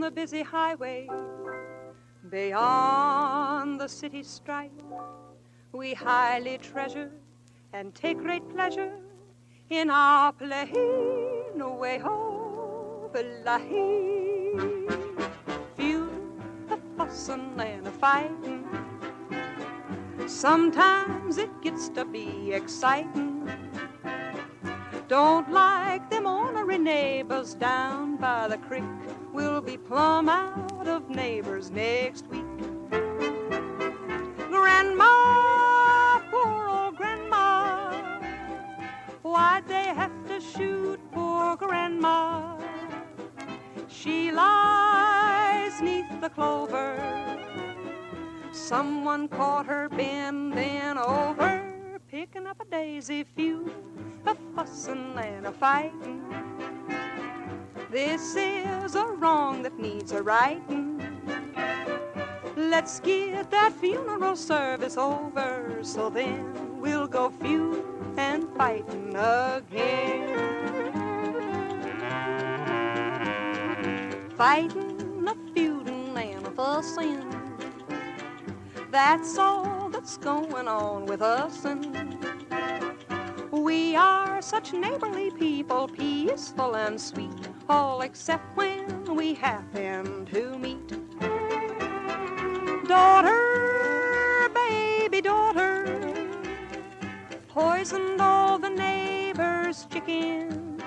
the busy highway, beyond the city strife, we highly treasure and take great pleasure in our plain way of life. Few a fussin' and a fightin', sometimes it gets to be exciting. Don't like them ornery neighbors down by the creek. We'll be plumb out of neighbors next week. Grandma, poor old Grandma, why'd they have to shoot poor Grandma? She lies 'neath the clover. Someone caught her bending over, picking up a daisy. Few a fussin' and a fightin'. This is a wrong that needs a rightin'. Let's get that funeral service over, so then we'll go feud and fightin' again. Fightin', a feudin', and a fussin', that's all that's going on with us. And we are such neighborly people, peaceful and sweet, all except when we happen to meet. Daughter, baby daughter, poisoned all the neighbors' chickens.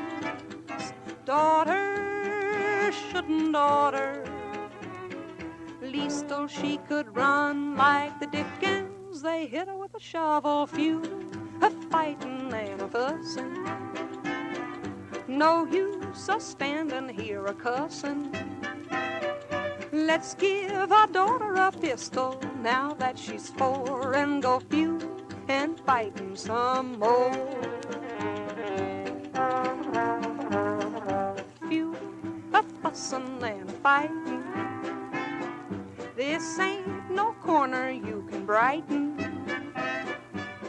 Daughter, shouldn't daughter, least though she could run like the Dickens. They hit her with a shovel, feud, a fightin' and a fussin'. No use of standing here a cussin'. Let's give our daughter a pistol now that she's 4, and go feud and fightin' some more. Feud, a fussin' and a fightin'. This ain't no corner you can brighten.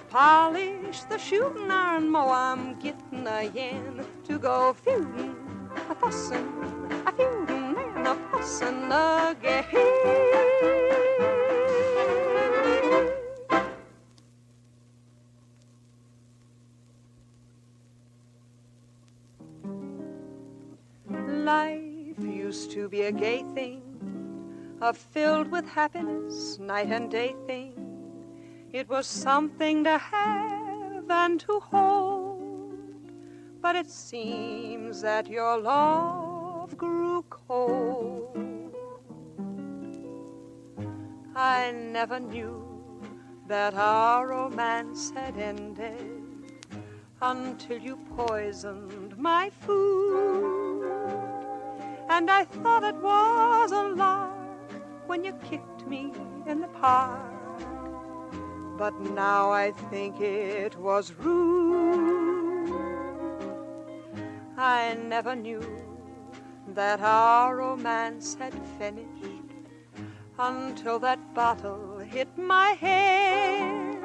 Polish the shooting iron, Mo, I'm getting a yen to go feudin', a fussin', a feudin', and a fussin' again. Life used to be a gay thing, filled with happiness, night and day thing. It was something to have and to hold, but it seems that your love grew cold. I never knew that our romance had ended until you poisoned my food, and I thought it was a lark when you kicked me in the park. But now I think it was rude. I never knew that our romance had finished until that bottle hit my head.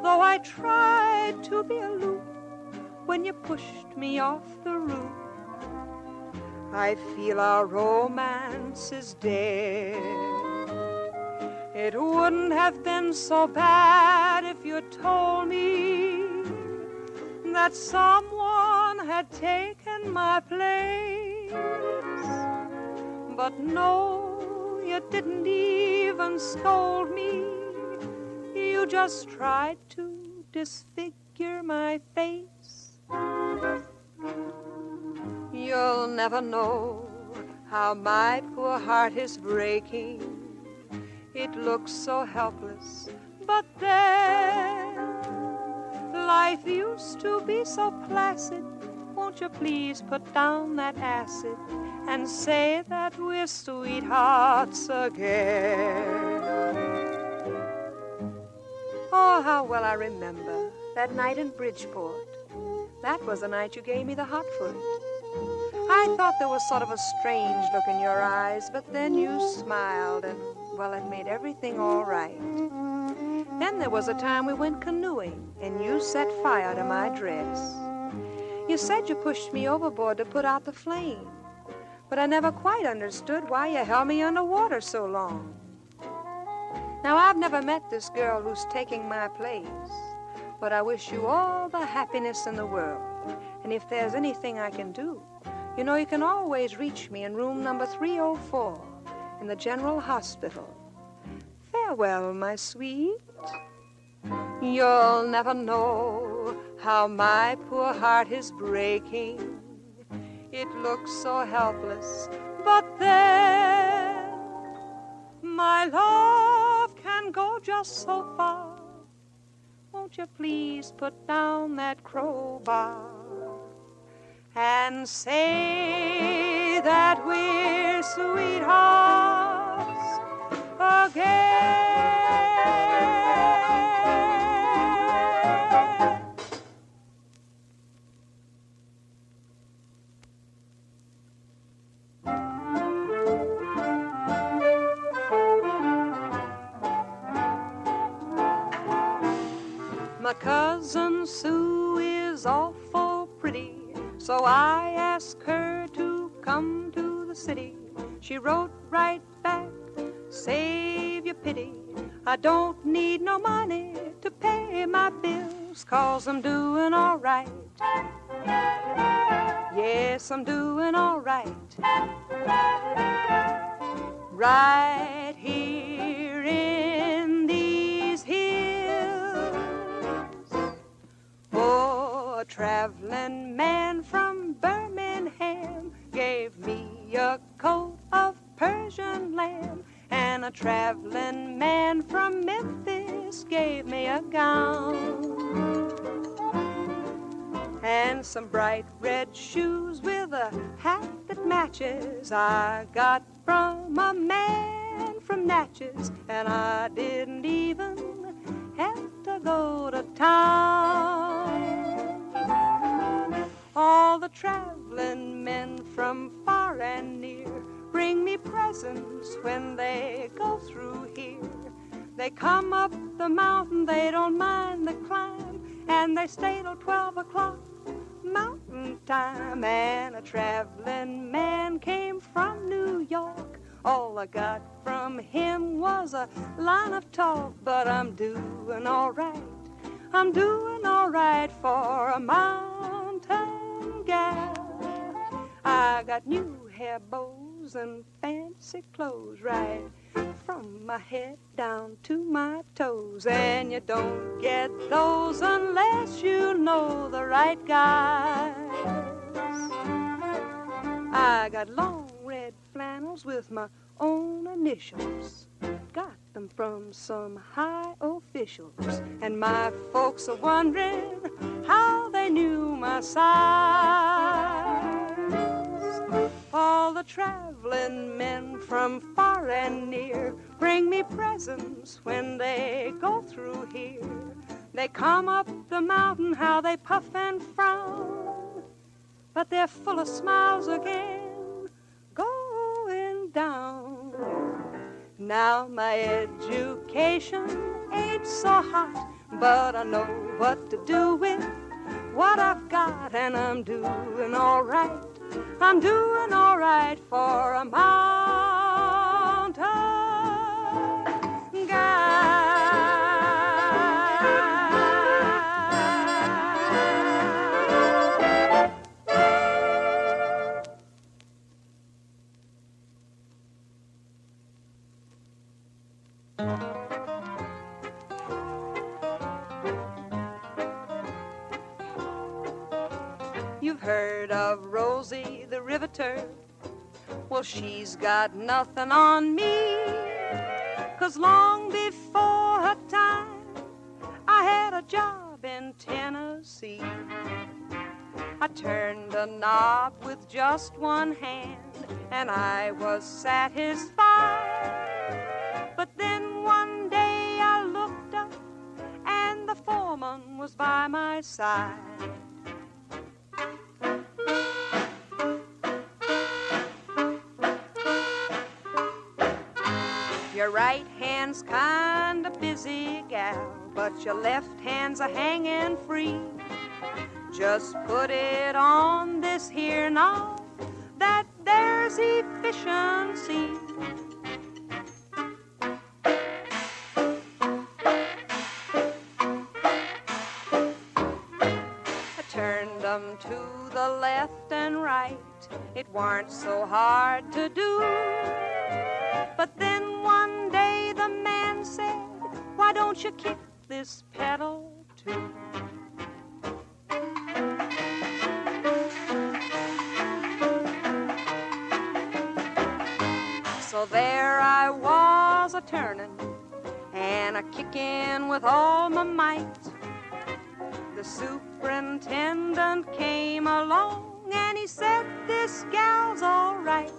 Though I tried to be aloof when you pushed me off the roof, I feel our romance is dead. It wouldn't have been so bad if you told me that someone had taken my place. But no, you didn't even scold me. You just tried to disfigure my face. You'll never know how my poor heart is breaking. It looks so helpless, but then life used to be so placid. Won't you please put down that acid and say that we're sweethearts again? Oh, how well I remember that night in Bridgeport. That was the night you gave me the hot foot. I thought there was sort of a strange look in your eyes, but then you smiled and, well, it made everything all right. Then there was a time we went canoeing, and you set fire to my dress. You said you pushed me overboard to put out the flame, but I never quite understood why you held me underwater so long. Now, I've never met this girl who's taking my place, but I wish you all the happiness in the world. And if there's anything I can do, you know you can always reach me in room number 304 in the General Hospital. Farewell, my sweet. You'll never know how my poor heart is breaking. It looks so helpless, but then my love can go just so far. Won't you please put down that crowbar and say that we're sweethearts again? My cousin Sue is awful pretty, so I asked her to come to the city. She wrote right back, save your pity. I don't need no money to pay my bills, 'cause I'm doing all right. Yes, I'm doing all right. Right here in these hills. Oh, a traveling man from Birmingham gave me a coat of Persian lamb, and a traveling man from Memphis gave me a gown and some bright red shoes with a hat that matches. I got from a man from Natchez, and I didn't even have to go to town. All the traveling men from far and near bring me presents when they go through here. They come up the mountain, they don't mind the climb, and they stay till 12 o'clock mountain time. And a traveling man came from New York. All I got from him was a line of talk, but I'm doing all right. I'm doing all right for a mountain gal. I got new hair bows and fancy clothes right from my head down to my toes, and you don't get those unless you know the right guys. I got long red flannels with my own initials, got them from some high officials, and my folks are wondering how they knew my size. All the traveling men from far and near bring me presents when they go through here. They come up the mountain, how they puff and frown, but they're full of smiles again going down. Now my education ain't so hot, but I know what to do with what I've got, and I'm doing all right. I'm doing all right for a mountain guy. You've heard of Rosie the Riveter? Well, she's got nothing on me, 'cause long before her time I had a job in Tennessee. I turned a knob with just one hand, and I was satisfied. But then one day I looked up, and the foreman was by my side. Your right hand's kinda busy, gal, but your left hand's a hanging free. Just put it on this here knob, that there's efficiency. I turned them to the left and right. It weren't so hard to do. But then one day the man said, why don't you kick this pedal too? So there I was a-turning and a-kicking with all my might. The superintendent came along and he said, this gal's all right.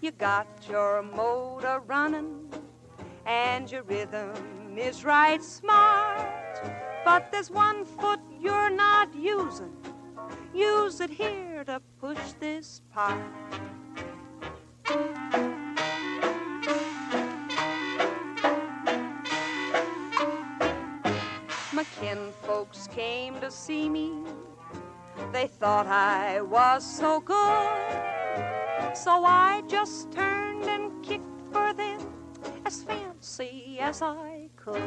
You got your motor running and your rhythm is right smart. But there's one foot you're not using. Use it here to push this part. My kinfolks came to see me. They thought I was so good. So I just turned and kicked for them as fancy as I could.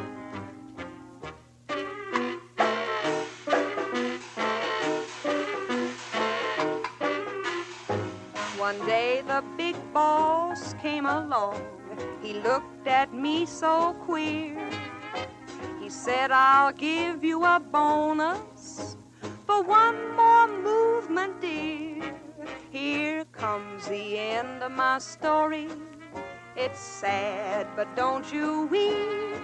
One day the big boss came along. He looked at me so queer. He said, I'll give you a bonus for one more movement, dear. Here comes the end of my story. It's sad, but don't you weep.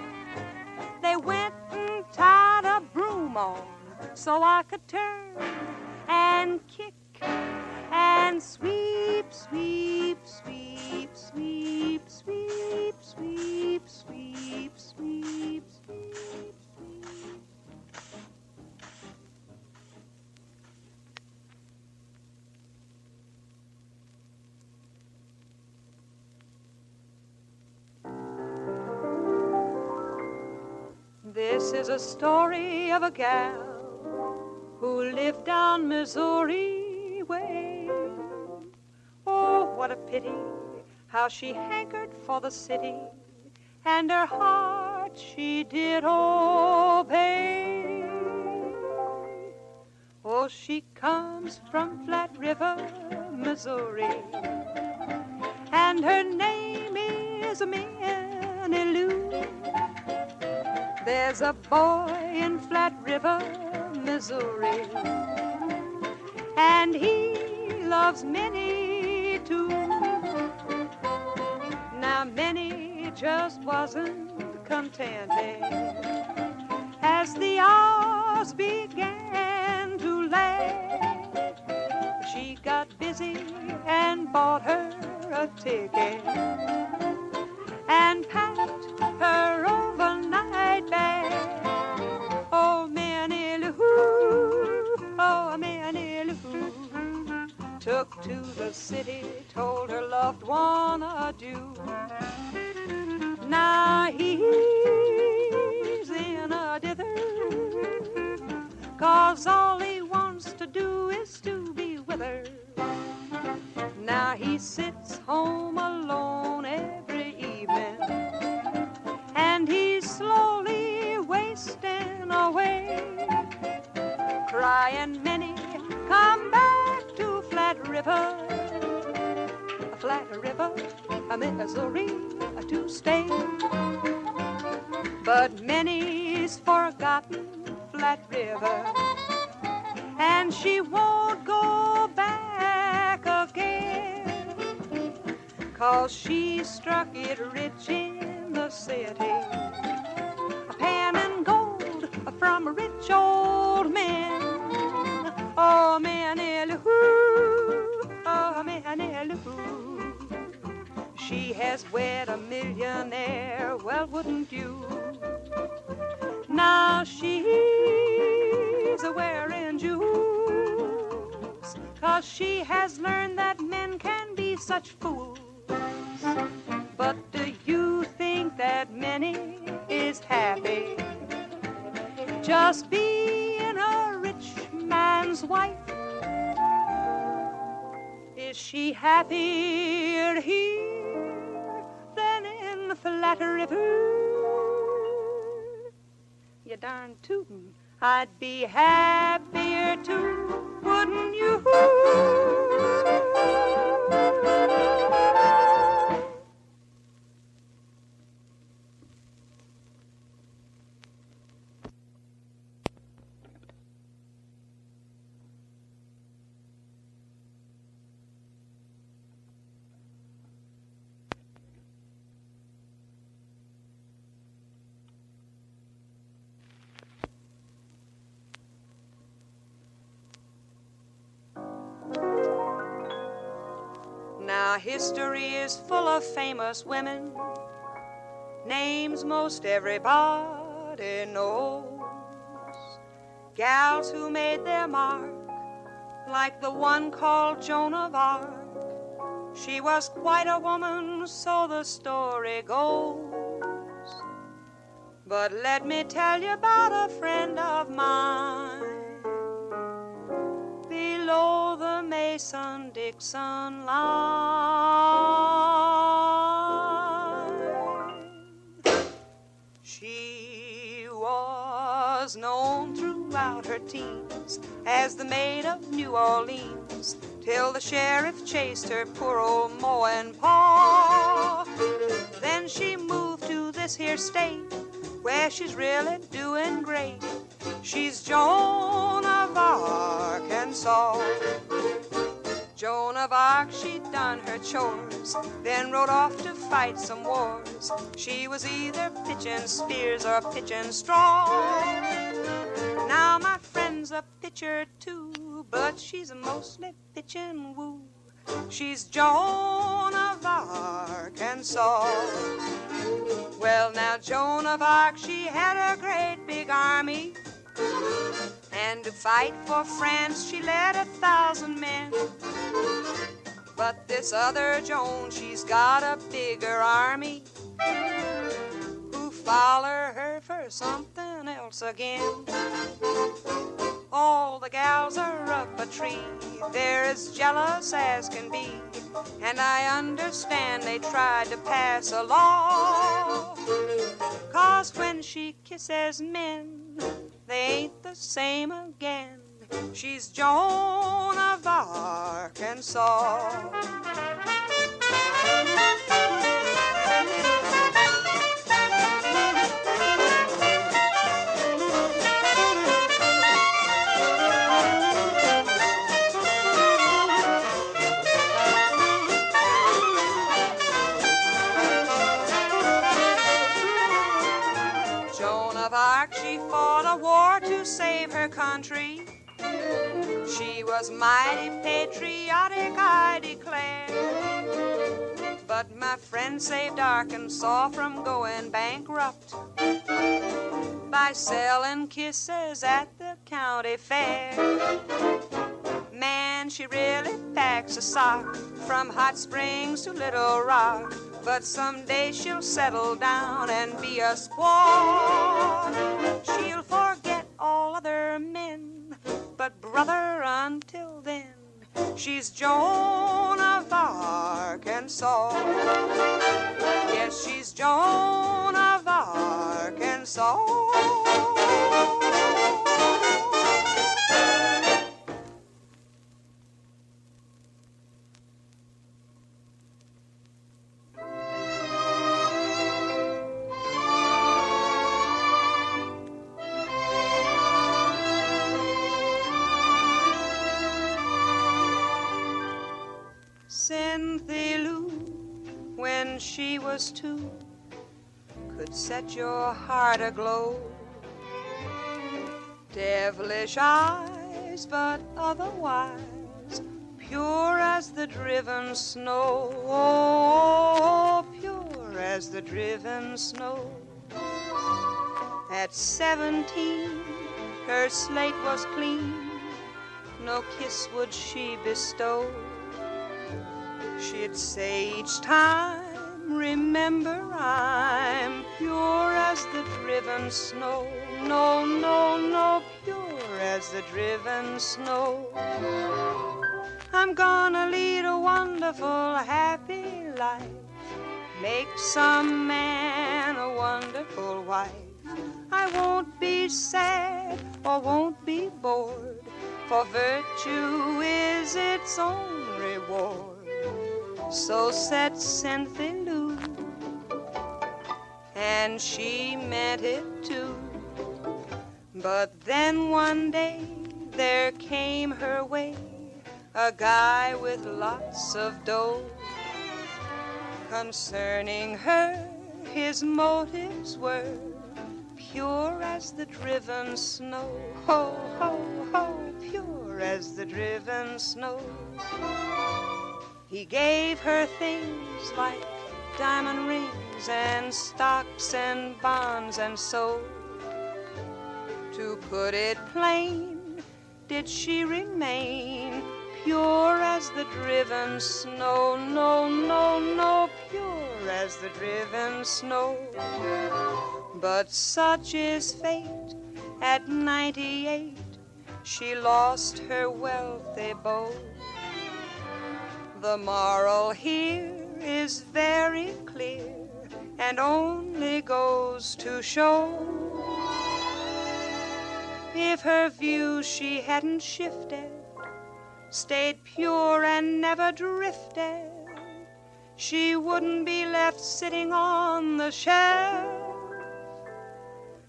They went and tied a broom on so I could turn and kick and sweep, sweep, sweep, sweep, sweep, sweep, sweep, sweep, sweep, sweep. This is a story of a gal who lived down Missouri way. Oh, what a pity how she hankered for the city, and her heart she did obey. Oh, she comes from Flat River, Missouri, and her name is Minnie Lou. There's a boy in Flat River, Missouri, and he loves Minnie too. Now Minnie just wasn't contented as the hours began to lag. She got busy and bought her a ticket and packed her overnight bag. Oh, Minnie Lou, oh, Minnie Lou, took to the city, told her loved one adieu. Now he's in a dither, 'cause all he wants to do is to be with her. Now he sits home alone every evening, and he's slowly wasting away, crying, Minnie, come back to Flat River, Missouri, to stay. But Minnie's forgotten Flat River, and she won't go back again, 'cause she struck it rich in the city, panning gold from a rich old man. Oh, Minnie Lou, oh, Minnie Lou, she has wed a millionaire, well, wouldn't you? Now she's wearing jewels, 'cause she has learned that men can be such fools. But do you think that Minnie is happy just being a rich man's wife? Is Is she happier here than in Flat River? You darn tootin', I'd be happier too, wouldn't you? Now history is full of famous women, names most everybody knows. Gals who made their mark, like the one called Joan of Arc. She was quite a woman, so the story goes. But let me tell you about a friend of mine. Below the Mason-Dixon line, she was known throughout her teens as the Maid of New Orleans, till the sheriff chased her poor old Ma and Pa. Then she moved to this here state, where she's really doing great. She's Joan of Arkansas. Joan of Arc, she'd done her chores, then rode off to fight some wars. She was either pitching spears or pitching straw. Now my friend's a pitcher too, but she's mostly pitching woo. She's Joan of Arkansas. Well, now Joan of Arc, she had a great big army, and to fight for France she led 1,000 men. But this other Joan, she's got a bigger army, who follow her for something else again. All the gals are up a tree, they're as jealous as can be, and I understand they tried to pass a law, 'cause when she kisses men, they ain't the same again. She's Joan of Arkansas. She fought a war to save her country. She was mighty patriotic, I declare. But my friend saved Arkansas from going bankrupt by selling kisses at the county fair. Man, she really packs a sock from Hot Springs to Little Rock. But someday she'll settle down and be a squaw. She'll forget all other men, but brother, until then, she's Joan of Arkansas. Yes, she's Joan of Arkansas. Cynthia Lou, when she was 2, could set your heart aglow. Devilish eyes, but otherwise pure as the driven snow. Oh, pure as the driven snow. At 17, her slate was clean, no kiss would she bestow. She'd say each time, remember I'm pure as the driven snow. No, no, no, pure as the driven snow. I'm gonna lead a wonderful, happy life, make some man a wonderful wife. I won't be sad or won't be bored, for virtue is its own reward. So said Cynthia Lou, and she meant it too. But then one day there came her way a guy with lots of dough. Concerning her, his motives were pure as the driven snow. Ho, ho, ho, pure as the driven snow. He gave her things like diamond rings and stocks and bonds, and so, to put it plain, did she remain pure as the driven snow. No, no, no, pure as the driven snow. But such is fate. At 98 she lost her wealthy beau. The moral here is very clear, and only goes to show, if her views she hadn't shifted, stayed pure and never drifted, she wouldn't be left sitting on the shelf.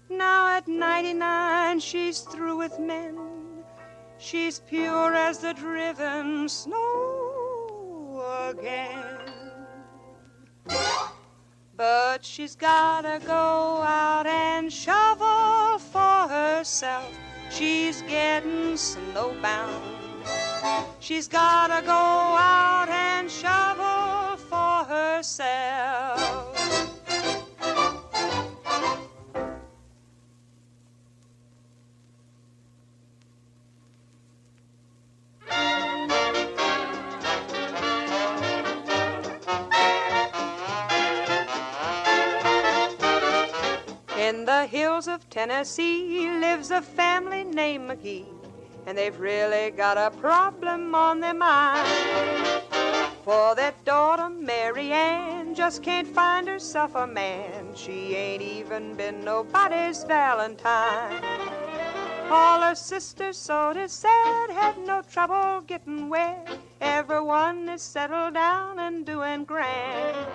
Now at 99 she's through with men, she's pure as the driven snow again. But she's gotta go out and shovel for herself, she's getting snowbound. She's gotta go out and shovel for herself. In the hills of Tennessee lives a family named McGee, and they've really got a problem on their mind. For their daughter Mary Ann just can't find herself a man. She ain't even been nobody's Valentine. All her sisters, so it is said, had no trouble getting wed. Everyone is settled down and doing grand.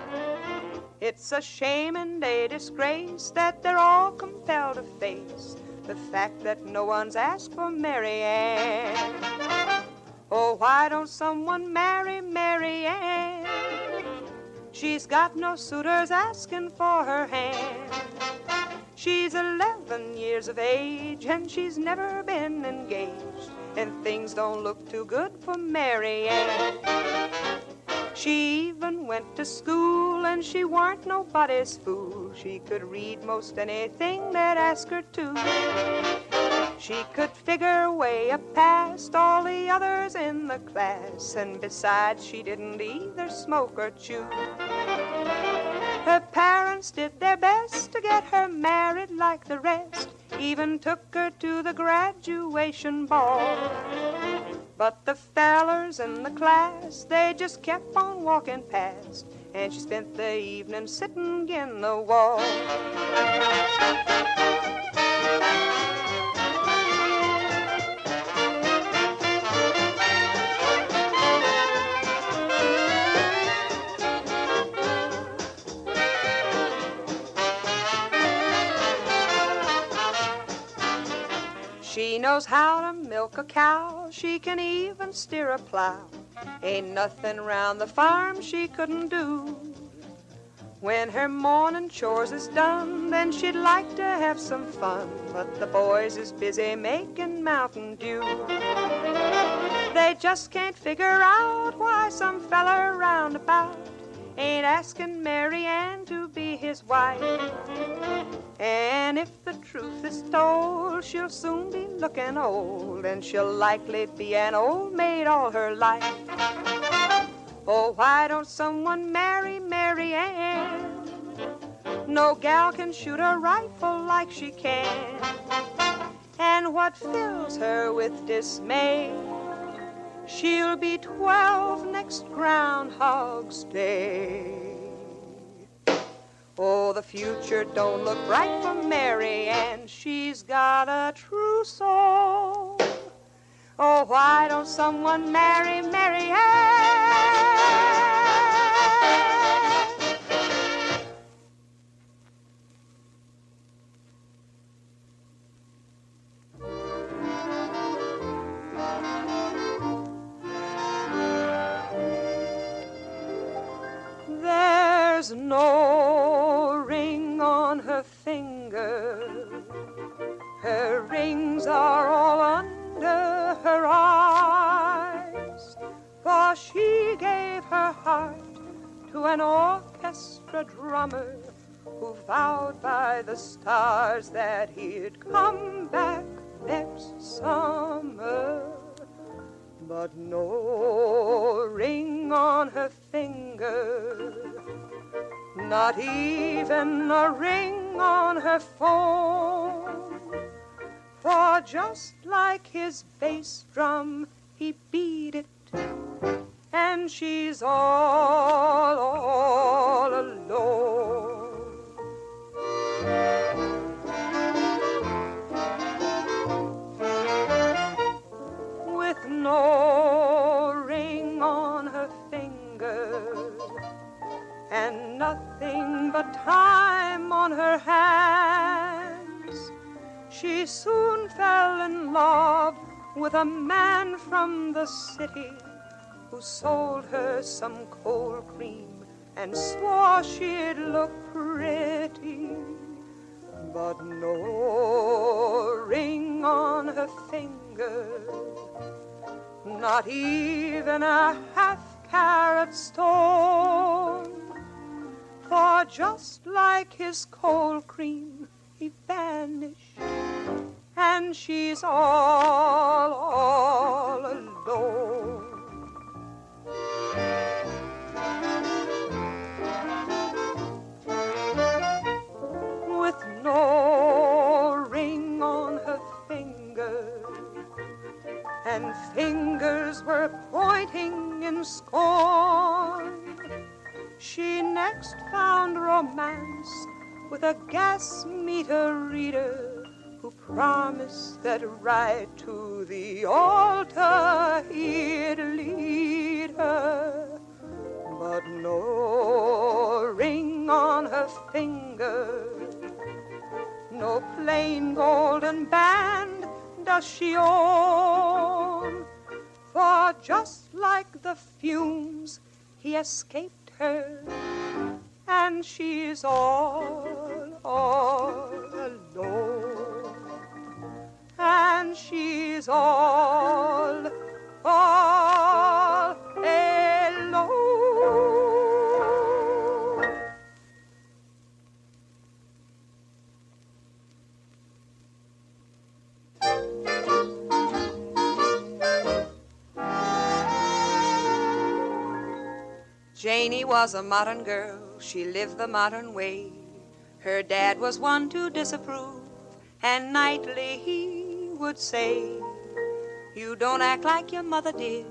It's a shame and a disgrace that they're all compelled to face the fact that no one's asked for Mary Ann. Oh, why don't someone marry Mary Ann? She's got no suitors asking for her hand. She's 11 years of age and she's never been engaged, and things don't look too good for Mary Ann. She even went to school and she weren't nobody's fool. She could read most anything they'd ask her to. She could figure way up past all the others in the class, and besides she didn't either smoke or chew. Her parents did their best to get her married like the rest, even took her to the graduation ball. But the fellers in the class, they just kept on walking past, and she spent the evening sitting in the wall. She knows how to milk a cow, she can even steer a plow. Ain't nothing round the farm she couldn't do. When her morning chores is done, then she'd like to have some fun, but the boys is busy making Mountain Dew. They just can't figure out why some fella roundabout ain't asking Mary Ann to be his wife. And if the truth is told, she'll soon be looking old, and she'll likely be an old maid all her life. Oh, why don't someone marry Mary Ann? No gal can shoot a rifle like she can. And And what fills her with dismay, she'll be 12 next Groundhog's Day. Oh, the future don't look bright for Mary Ann. She's got a true soul. Oh, why don't someone marry Mary Ann? There's no ring on her finger. Her rings are all under her eyes, for she gave her heart to an orchestra drummer who vowed by the stars that he'd come back next summer. But no ring on her finger, not even a ring on her phone. For just like his bass drum, he beat it, and she's all alone. With no ring on her finger, and nothing but time on her hands, she soon fell in love with a man from the city who sold her some cold cream and swore she'd look pretty. But no ring on her finger, not even a half-carat stone. For just like his cold cream, he vanished, and she's all alone. With no ring on her finger, and fingers were pointing in scorn, she next found romance with a gas meter reader who promised that right to the altar he'd lead her. But no ring on her finger, no plain golden band does she own. For just like the fumes, he escaped her, and she's all alone. And she's all alone. Janie was a modern girl, she lived the modern way. Her dad was one to disapprove, and nightly he would say, "You don't act like your mother did,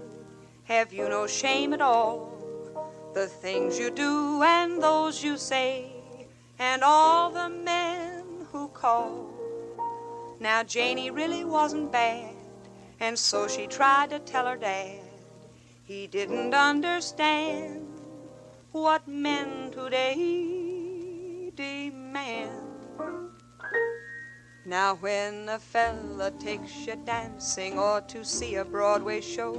have you no shame at all? The things you do and those you say, and all the men who call." Now Janie really wasn't bad, and so she tried to tell her dad. He didn't understand what men today demand. Now when a fella takes you dancing or to see a Broadway show,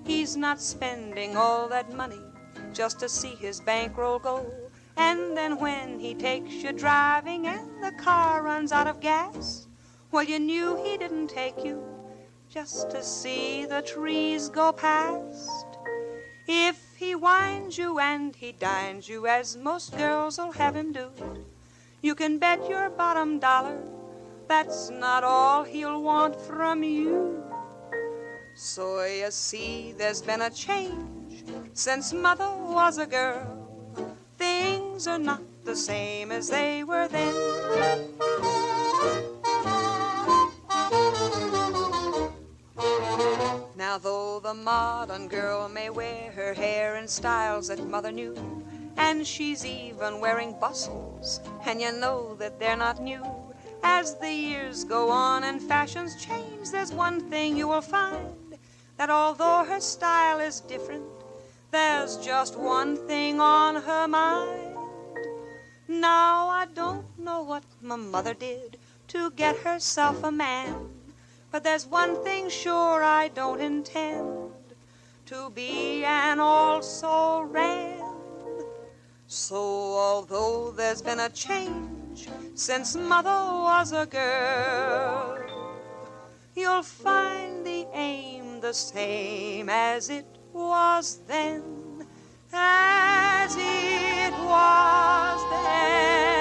he's not spending all that money just to see his bankroll go. And then when he takes you driving and the car runs out of gas, well, you knew he didn't take you just to see the trees go past. If he wines you and he dines you, as most girls'll have him do, you can bet your bottom dollar that's not all he'll want from you. So you see, there's been a change since mother was a girl. Things are not the same as they were then. modern girl may wear her hair in styles that mother knew, and she's even wearing bustles, and you know that they're not new. As the years go on and fashions change, there's one thing you will find, that although her style is different, there's just one thing on her mind. Now I don't know what my mother did to get herself a man, but there's one thing sure, I don't intend to be an also-ran. So although there's been a change since mother was a girl, you'll find the aim the same as it was then, as it was then.